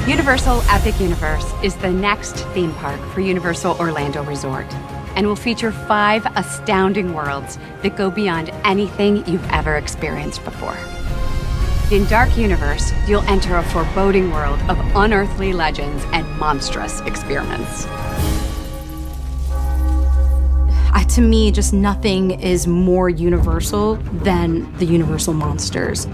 Universal Epic Universe is the next theme park for Universal Orlando Resort and will feature 5 astounding worlds that go beyond anything you've ever experienced before. In Dark Universe, you'll enter a foreboding world of unearthly legends and monstrous experiments. To me, just nothing is more universal than the Universal monsters.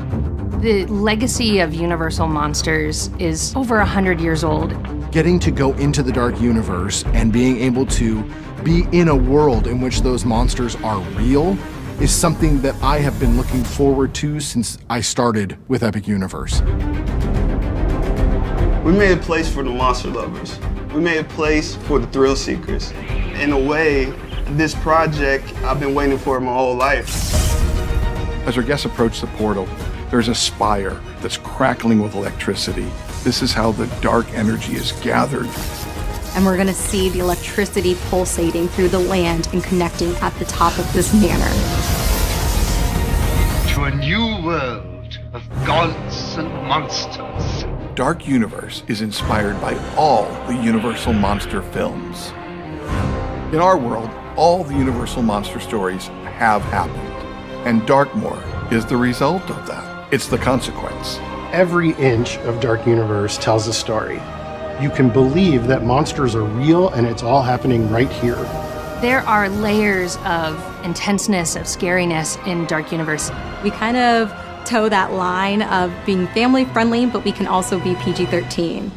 The legacy of Universal Monsters is over 100 years old. Getting to go into the Dark Universe and being able to be in a world in which those monsters are real is something that I have been looking forward to since I started with Epic Universe. We made a place for the monster lovers. We made a place for the thrill seekers. In a way, this project I've been waiting for my whole life. As our guests approach the portal, there's a spire that's crackling with electricity. This is how the dark energy is gathered. And we're gonna see the electricity pulsating through the land and connecting at the top of this manor. To a new world of gods and monsters. Dark Universe is inspired by all the Universal Monster films. In our world, all the Universal Monster stories have happened, and Darkmoor is the result of that. It's the consequence. Every inch of Dark Universe tells a story. You can believe that monsters are real and it's all happening right here. There are layers of intenseness, of scariness in Dark Universe. We kind of toe that line of being family friendly, but we can also be PG-13.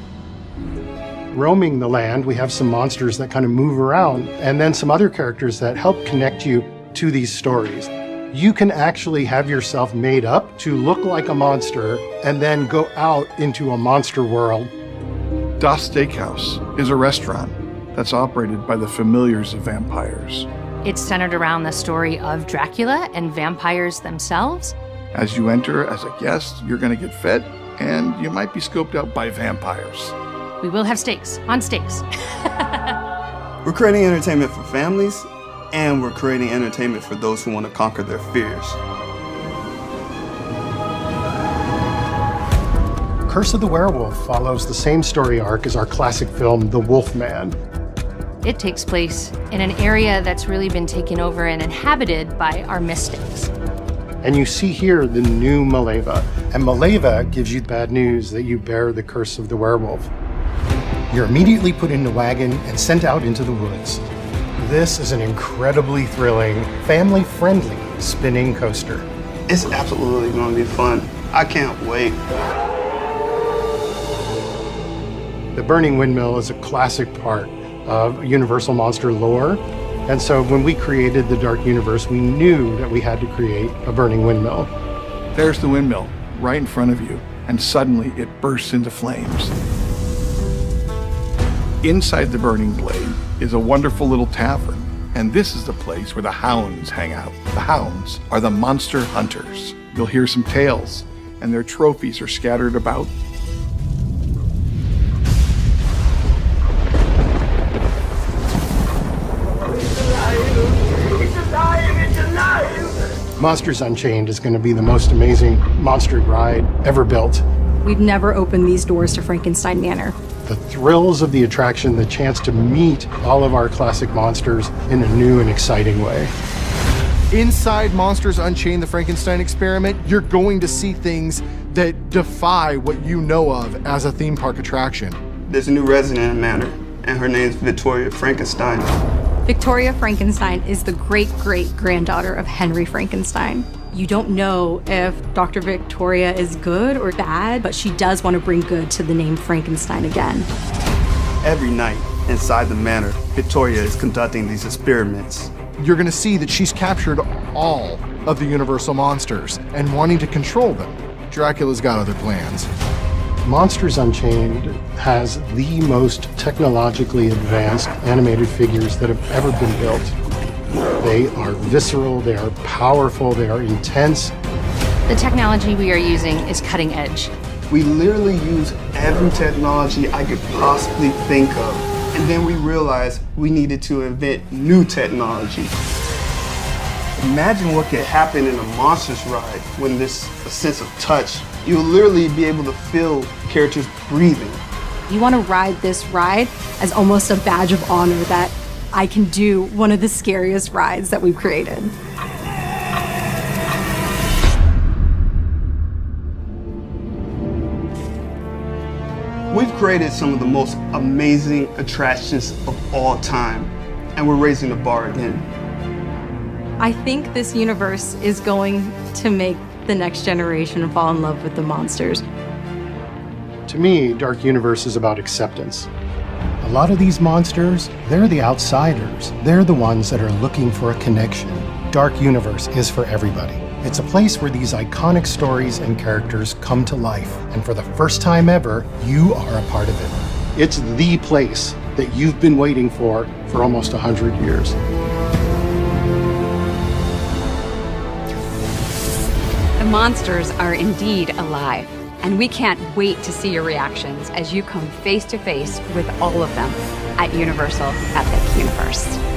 Roaming the land, we have some monsters that kind of move around, and then some other characters that help connect you to these stories. You can actually have yourself made up to look like a monster and then go out into a monster world. Das Steakhouse is a restaurant that's operated by the familiars of vampires. It's centered around the story of Dracula and vampires themselves. As you enter as a guest, you're going to get fed, and you might be scoped out by vampires. We will have steaks, on steaks. We're creating entertainment for families, and we're creating entertainment for those who want to conquer their fears. Curse of the Werewolf follows the same story arc as our classic film, The Wolfman. It takes place in an area that's really been taken over and inhabited by our mystics. And you see here the new Maleva. And Maleva gives you bad news that you bear the curse of the werewolf. You're immediately put in a wagon and sent out into the woods. This is an incredibly thrilling, family-friendly spinning coaster. It's absolutely going to be fun. I can't wait. The Burning Windmill is a classic part of Universal Monster lore. And so when we created the Dark Universe, we knew that we had to create a burning windmill. There's the windmill right in front of you, and suddenly it bursts into flames. Inside the burning blade is a wonderful little tavern, and this is the place where the hounds hang out. The hounds are the monster hunters. You'll hear some tales, and their trophies are scattered about. Monsters Unchained is going to be the most amazing monster ride ever built. We've never opened these doors to Frankenstein Manor. The thrills of the attraction, the chance to meet all of our classic monsters in a new and exciting way. Inside Monsters Unchained, the Frankenstein experiment, you're going to see things that defy what you know of as a theme park attraction. There's a new resident in Manor, and her name's Victoria Frankenstein. Victoria Frankenstein is the great-great-granddaughter of Henry Frankenstein. You don't know if Dr. Victoria is good or bad, but she does want to bring good to the name Frankenstein again. Every night inside the manor, Victoria is conducting these experiments. You're going to see that she's captured all of the Universal monsters and wanting to control them. Dracula's got other plans. Monsters Unchained has the most technologically advanced animated figures that have ever been built. They are visceral, they are powerful, they are intense. The technology we are using is cutting edge. We literally use every technology I could possibly think of. And then we realized we needed to invent new technology. Imagine what could happen in a Monsters ride when there's a sense of touch. You'll literally be able to feel characters breathing. You want to ride this ride as almost a badge of honor that I can do one of the scariest rides that we've created. We've created some of the most amazing attractions of all time, and we're raising the bar again. I think this universe is going to make the next generation fall in love with the monsters. To me, Dark Universe is about acceptance. A lot of these monsters, they're the outsiders. They're the ones that are looking for a connection. Dark Universe is for everybody. It's a place where these iconic stories and characters come to life. And for the first time ever, you are a part of it. It's the place that you've been waiting for almost 100 years. The monsters are indeed alive, and we can't wait to see your reactions as you come face to face with all of them at Universal Epic Universe.